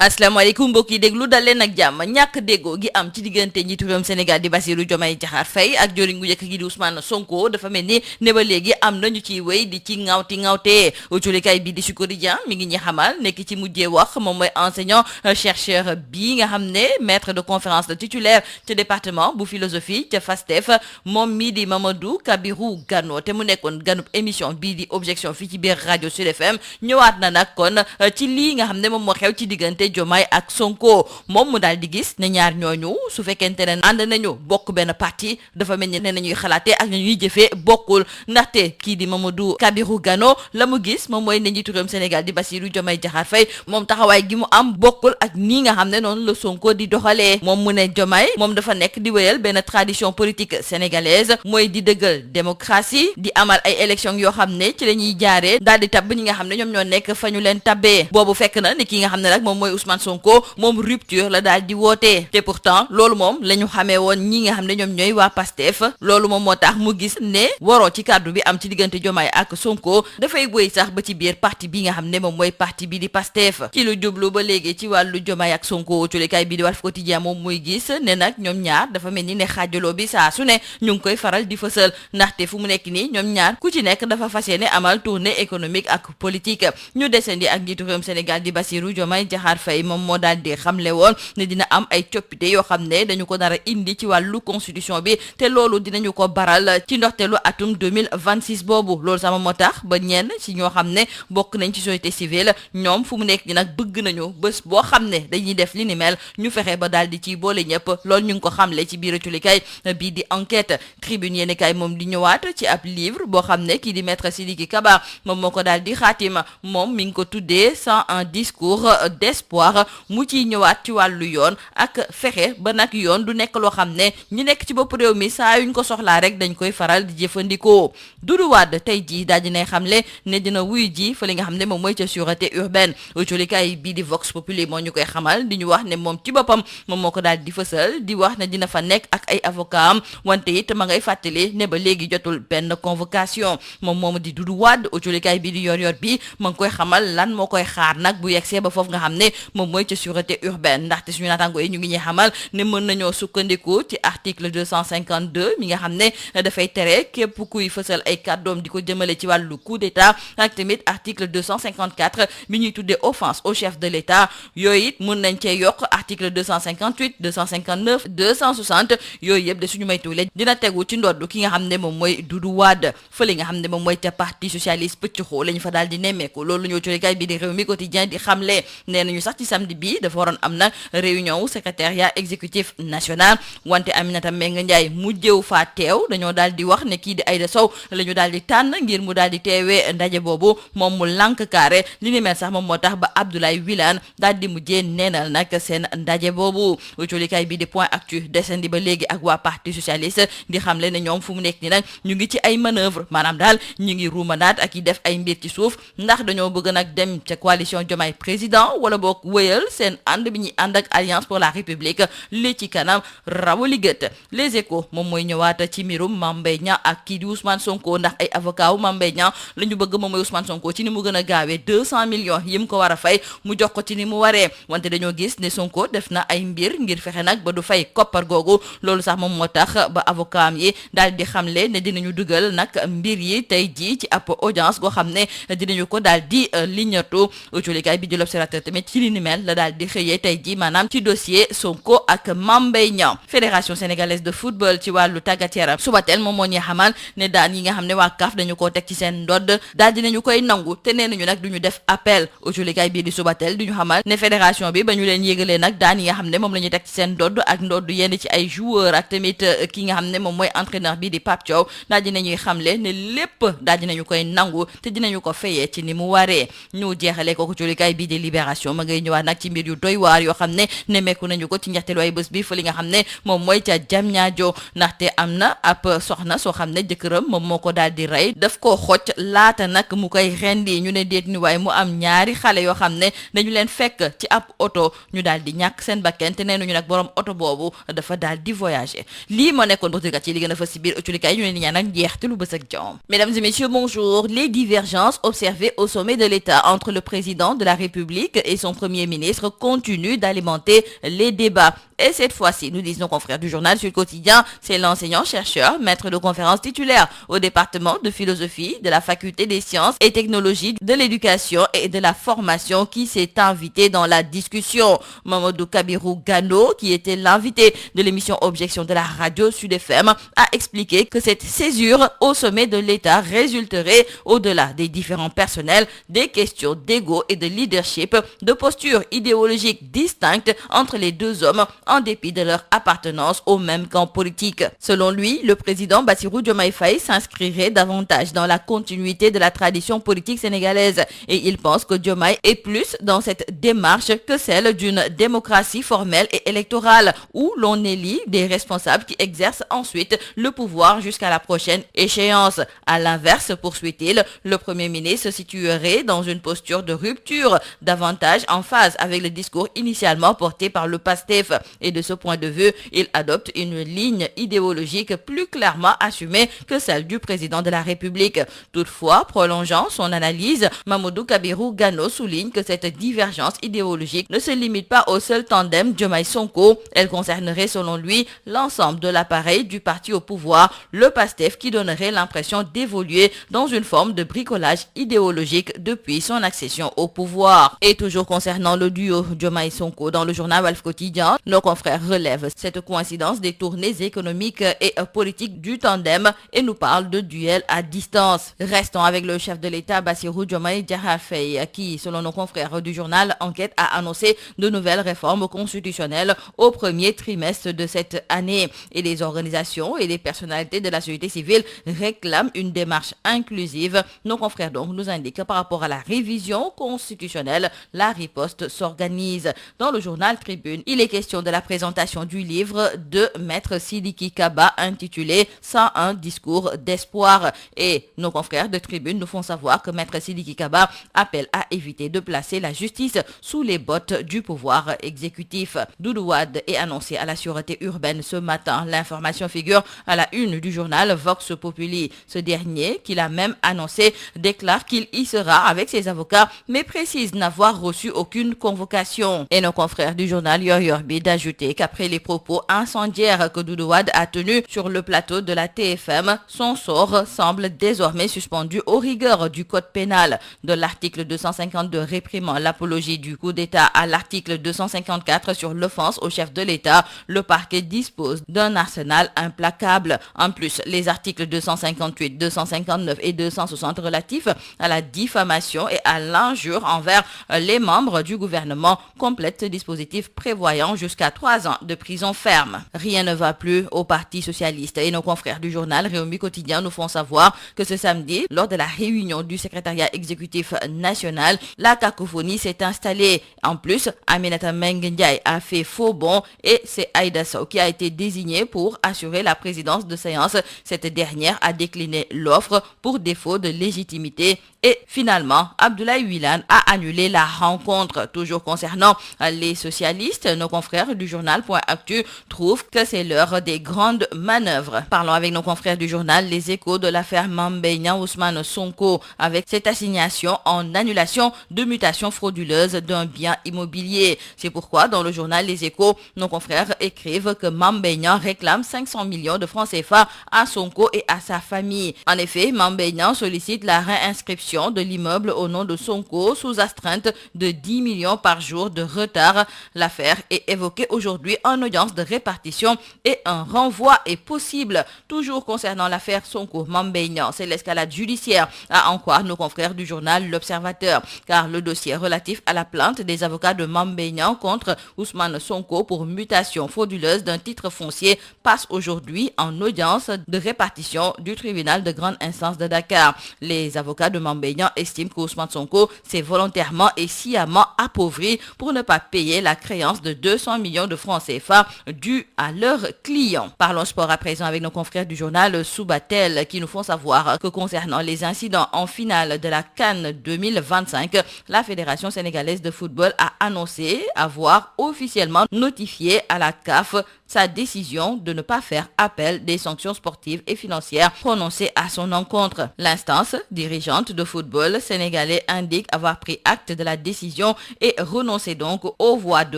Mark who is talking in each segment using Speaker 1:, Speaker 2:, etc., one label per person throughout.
Speaker 1: asalaamaaleykum mbokk yi déglu dal leen ak jàmm ñàkk déggoo gi am ci diggante njiitu réewum Sénégal di Bassirou Diomaye Diakhar Faye ak joriñ gu njëkk gi di Ousmane Sonko dafa mel ni ne ba léegi am nañu ciy wéy di ci ŋawtee autolikaay bi di Sud Quotidien mi ngi ñi xamal nekk ci mujjee wax moom mooy enseignant chercheur bii nga xam ne maître de conférence de titulaire ca département bu philosophie ca FASTEF moom mii di Mamadou Kabirou Gano te mu nekkoon ganub émission bii di objection fii ci biir rajo Sud FM ñëwaat na nag kon ci lii nga xam ne moom moo xew ci diggante Diomaye ak Sonko moom mu daal di gis ne ñaar ñooñu su fekkente ne ànd nañu bokk benn parti dafa mel ni ne nañuy xalaatee ak nañuy jëfee bokkul ndaxte kii di Mamadou Kabirou Gano la mu gis moom mooy ne njiitu réewum Sénégal di Bassirou Diomaye Diakhar Faye moom taxawaay gi mu am bokkul ak nii nga xam ne noonu la Sonko di doxalee moom mu ne Diomaye moom dafa nekk di wéyal benn tradition politique sénégalaise mooy di dëggal démocratie di amal ay élections yoo xam ne ci la ñuy jaaree daal di tabb ñi nga xam ne ñoom ñoo nekk fa ñu leen tabbee boobu fekk na ni ki nga xam ne nag moom mooy Ousmane Sonko moom rupture la daal di wootee te pourtant loolu moom la ñu xamee woon ñi nga xam ne ñoom ñooy waa Pastef loolu moom moo tax mu gis ne waroo ci kàddu bi am ci diggante Diomaye ak Sonko dafay wéy sax ba ci biir parti bi nga xam ne moom mooy parti bi di Pastef ci lu jublu ba léegi ci wàllu Diomaye ak Sonko culikaay bi di Walf Quotidien moom muy gis ne nag ñoom ñaar dafa mel ni ne xaajaloo bi saa su ne ñu ngi koy faral di fësal ndaxte fu mu nekk nii ñoom ñaar ku ci nekk dafa fas yéene amal tournée économique ak politique ñu desandi ak njiitu réewum Sénégal di Bassirou Diomaye Diakhar Faye moom moo daal di xamle woon ne dina am ay coppite yoo xam ne dañu ko nar a indi ci wàllu constitution bi te loolu dinañu ko baral ci ndorteelu atum 2026 boobu loolu sama moo tax ba ñenn ci ñoo xam ne bokk nañ ci société civile ñoom fu mu nekk ni nag bëgg nañu bés boo xam ne dañuy def li ni mel ñu fexe ba daal di ciy boole ñëpp loolu ñu ngi ko xamle ci biir culikaay bii di enquête tribune yéeni kaay moom di ñëwaat ci ab livre boo xam ne kii di maître Sidiki Kaba moom moo ko daal di xaatima moom mi ngi ko tuddee sans un discours d'espoir mu ciy ñëwaat ci wàllu yoon ak fexe ba nag yoon du nekk loo xam ne ñi nekk ci bopp réew mi saa yuñ ko soxlaa rek dañ koy faral di jëfandikoo Doudou Wade tey jii daal dinay xamle ne dina wuyu ji fa li nga xam ne moom mooy ca sûreté urbaine autolikaay bii di Vox Populi moo ñu koy xamal di ñu wax ne moom ci boppam moom moo ko daal di fësal di wax ne dina fa nekk ak ay avocat am wante it ma ngay fàttali ne ba léegi jotul benn convocation moom moomu di Doudou Wade autolikaay bii di yor bi ma ngi koy xamal lan moo koy xaar nag bu yegsee ba foofu nga xam ne moom mooy ca sûreté urbaine ndaxte suñu naataango yi ñu ngi ñuy xamal ne mën nañoo sukkandiku ci article 252 mi nga xam ne dafay tere képp kuy fësal ay kàddoom di ko jëmale ci wàllu coup d'état ak tamit article 254 mi ñuy tuddee offense au chef de l'état yooyu it mën nañ cee yokk article 258 259 260 yooyu yëpp de suñu maytuwule dina tegu ci ndodd ki nga xam ne moom mooy Doudou Wade fële nga xam ne moom mooy te parti socialiste pëccxoo lañu fa daal di nemmeeku loolu ñoo colikay bi di réew mi quotidien di xamle nee nañu sax ci samedi bi dafa waroon am nag réunion wu secrétariat exécutif national wante Aminata Mbengue Ndiaye mujjew faa teew dañoo daal di wax ne kii di Aïda Sow la ñu daal di tànn ngir mu daal di teewee ndaje boobu moom mu lànk carré li ni mel sax moom moo tax ba Abdoulaye Wilane daal di mujjee neenal nag seen ndaje boobu colikaay bi di point actu descendi ba léegi ak waa parti socialiste di xamle ne ñoom fu mu nekk ni nag ñu ngi ci ay manœuvre maanaam daal ñu ngi ruumanaat ak yi def ay mbir ci suuf ndax dañoo bëgg nag dem ca coalition Diomaye président wala boog wëyal seen ànd bi ñuy ànd ak alliance pour la république li ci kanam rawali gët les échos moom mooy ñëwaat ci mbirum Mame Mbaye Niang ak kii di Ousmane Sonko ndax ay avocat wu Mame Mbaye Niang la ñu bëgg moom mooy Ousmane Sonko ci ni mu gën a gaawee 200 millions yi mu ko war a fay mu jox ko ci ni mu waree wante dañoo gis ne Sonko def na ay mbir ngir fexe nag ba du fay koppar googu loolu sax moom moo tax ba avocat am yi daal di xamle ne dinañu dugal nag mbir yi tey jii ci ab audience goo xam ne dinañu ko daal di liñatu colikaay bi di l'Observateur tamit ci li ni mel la daal di xëyee tey jii maanaam ci dossier Sonko ak Mame Mbaye Niang fédération sénégalaise de football ci wàllu tàggat yaram Subatel moom moo ñuy xamal ne daan yi nga xam ne waa CAF dañu koo teg ci seen ndodd daal dinañu koy nangu te nee nañu nag duñu def appel colikaay bii di Subatel duñu xamal ne fédération bi ba ñu leen yégalee nag daan yi nga xam ne moom la ñuy teg ci seen ndodd ak ndodd yenn ci ay joueurs ak tamit ki nga xam ne moom mooy entraîneur bi di Pape Thiaw daal dinañuy xamle ne lépp daal dinañu koy nangu te dinañu ko fayee ci ni mu waree ñu jeexale ko colikaay bii di Libération ma ngay ñëwaat nag ci mbir yu doy waar yoo xam ne nemmeeku nañu ko ci njeexteelu ay bés bi fa li nga xam ne moom mooy ca Diamniadio ndaxte am na ab soxna soo xam ne jëkkëram moom moo ko daal di rey daf koo xocc laata nag mu koy rendi ñu ne déet ni waaye mu am ñaari xale yoo xam ne dañu leen fekk ci ab oto ñu daal di ñàkk seen bakken te nee nañu nag borom oto boobu dafa daal di voyager lii moo nekkoon bokkat ci li gën a fës si biir ëcculikaay ñu ne ni ñaan nag njeexte lu bës ak jawam. Mesdames et messieurs, bonjour. Les divergences observées au sommet de l'État entre le président de la République et son Premier ministre continue d'alimenter les débats. Et cette fois-ci, nous disons nos confrères du journal Sud Quotidien, c'est l'enseignant-chercheur, maître de conférence titulaire au département de philosophie de la faculté des sciences et technologies de l'éducation et de la formation qui s'est invité dans la discussion. Mamadou Kabirou Gano, qui était l'invité de l'émission Objection de la radio Sud FM, a expliqué que cette césure au sommet de l'État résulterait, au-delà des différents personnels, des questions d'ego et de leadership, de postures idéologiques distinctes entre les deux hommes en dépit de leur appartenance au même camp politique. Selon lui, le président Bassirou Diomaye Faye s'inscrirait davantage dans la continuité de la tradition politique sénégalaise et il pense que Diomaye est plus dans cette démarche que celle d'une démocratie formelle et électorale où l'on élit des responsables qui exercent ensuite le pouvoir jusqu'à la prochaine échéance. À l'inverse, poursuit-il, le Premier ministre se situerait dans une posture de rupture, davantage en phase avec le discours initialement porté par le PASTEF. Et de ce point de vue, il adopte une ligne idéologique plus clairement assumée que celle du président de la République. Toutefois, prolongeant son analyse, Mamadou Kabirou Gano souligne que cette divergence idéologique ne se limite pas au seul tandem Diomaye-Sonko. Elle concernerait selon lui l'ensemble de l'appareil du parti au pouvoir, le PASTEF, qui donnerait l'impression d'évoluer dans une forme de bricolage idéologique depuis son accession au pouvoir. Et toujours concernant le duo Diomaye-Sonko, dans le journal Walf Quotidien, nos confrères relèvent cette coïncidence des tournées économiques et politiques du tandem et nous parlent de duel à distance. Restons avec le chef de l'État Bassirou Diomaye Diakhar Faye qui, selon nos confrères du journal Enquête, a annoncé de nouvelles réformes constitutionnelles au premier trimestre de cette année. Et les organisations et les personnalités de la société civile réclament une démarche inclusive. Nos confrères donc nous indiquent que par rapport à la révision constitutionnelle, la riposte s'organise. Dans le journal Tribune, il est question de la présentation du livre de Maître Sidiki Kaba intitulé « 101 discours d'espoir ». Et nos confrères de Tribune nous font savoir que Maître Sidiki Kaba appelle à éviter de placer la justice sous les bottes du pouvoir exécutif. Doudou Wade est annoncé à la sûreté urbaine ce matin. L'information figure à la une du journal Vox Populi. Ce dernier, qu'il a même annoncé, déclare qu'il y sera avec ses avocats, mais précise n'avoir reçu aucune convocation. Et nos confrères du journal Yoyorbi d'ajouter qu'après les propos incendiaires que Doudou Wade a tenus sur le plateau de la TFM, son sort semble désormais suspendu aux rigueurs du code pénal. De l'article 252 réprimant l'apologie du coup d'État à l'article 254 sur l'offense au chef de l'État, le parquet dispose d'un arsenal implacable. En plus, les articles 258, 259 et 260 relatifs à la diffamation et à l'injure envers les membres du gouvernement complètent ce dispositif prévoyant jusqu'à 3 ans de prison ferme. Rien ne va plus au Parti socialiste et nos confrères du journal Réumi Quotidien nous font savoir que ce samedi, lors de la réunion du secrétariat exécutif national, la cacophonie s'est installée. En plus, Aminata Mbengue Ndiaye a fait faux bond et c'est Aïda Sow qui a été désignée pour assurer la présidence de séance. Cette dernière a décliné l'offre pour défaut de légitimité et finalement, Abdoulaye Wilane a annulé la rencontre. Toujours concernant les socialistes, nos confrères du journal Point Actu trouvent que c'est l'heure des grandes manœuvres. Parlons avec nos confrères du journal Les Échos de l'affaire Mame Mbaye Niang Ousmane Sonko avec cette assignation en annulation de mutation frauduleuse d'un bien immobilier. C'est pourquoi dans le journal Les Échos, nos confrères écrivent que Mame Mbaye Niang réclame 500 millions de francs CFA à Sonko et à sa famille. En effet, Mame Mbaye Niang sollicite la réinscription de l'immeuble au nom de Sonko sous astreinte de 10 millions par jour de retard. L'affaire est évoquée aujourd'hui en audience de répartition et un renvoi est possible. Toujours concernant l'affaire Sonko Mame Mbaye Niang, c'est l'escalade judiciaire à en croire nos confrères du journal L'Observateur, car le dossier relatif à la plainte des avocats de Mame Mbaye Niang contre Ousmane Sonko pour mutation frauduleuse d'un titre foncier passe aujourd'hui en audience de répartition du tribunal de grande instance de Dakar. Les avocats de Mame Mbaye Niang estiment qu'Ousmane Sonko s'est volontairement et sciemment appauvri pour ne pas payer la créance de 200 millions de francs CFA due à leurs clients. Parlons sport à présent avec nos confrères du journal Subatel qui nous font savoir que concernant les incidents en finale de la CAN 2025, la Fédération sénégalaise de football a annoncé avoir officiellement notifié à la CAF sa décision de ne pas faire appel des sanctions sportives et financières prononcées à son encontre. L'instance dirigeante de football sénégalais indique avoir pris acte de la décision décision et renoncer donc aux voies de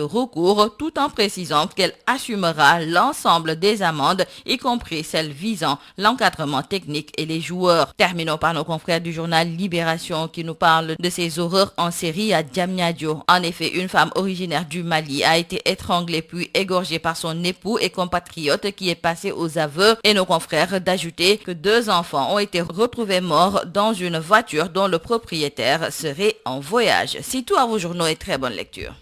Speaker 1: recours, tout en précisant qu'elle assumera l'ensemble des amendes, y compris celles visant l'encadrement technique et les joueurs. Terminons par nos confrères du journal Libération qui nous parlent de ces horreurs en série à Diamniadio. En effet, une femme originaire du Mali a été étranglée puis égorgée par son époux et compatriote qui est passé aux aveux, et nos confrères d'ajouter que 2 enfants ont été retrouvés morts dans une voiture dont le propriétaire serait en voyage. C'est tout à vos journaux et très bonne lecture.